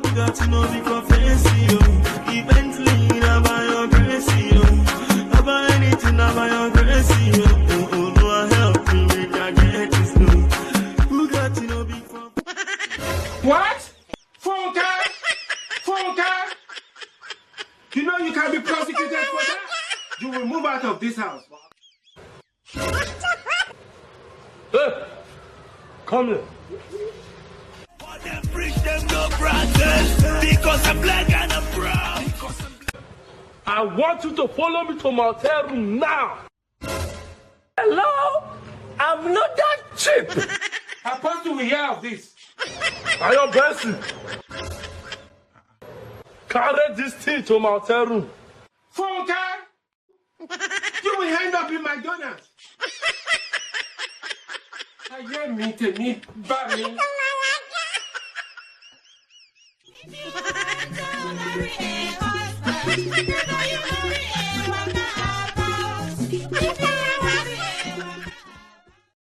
Bugatti no be confessing you. Eventually, na by your grace, you. About anything, na by your grace, you. Oh, no, help me, make I get this new. Bugatti no be confessing. What? Funka? Funka? You know you can be prosecuted for that? You will move out of this house. Hey, come here. Because I'm black and I'm brown. I want you to follow me to my hotel room now. Hello? I'm not that cheap. Apostle will hear of this. I am blessing. Carry this thing to my hotel room. Funka? You will end up in McDonald's. I hear me to me, Barry. If you want to marry a husband, you know you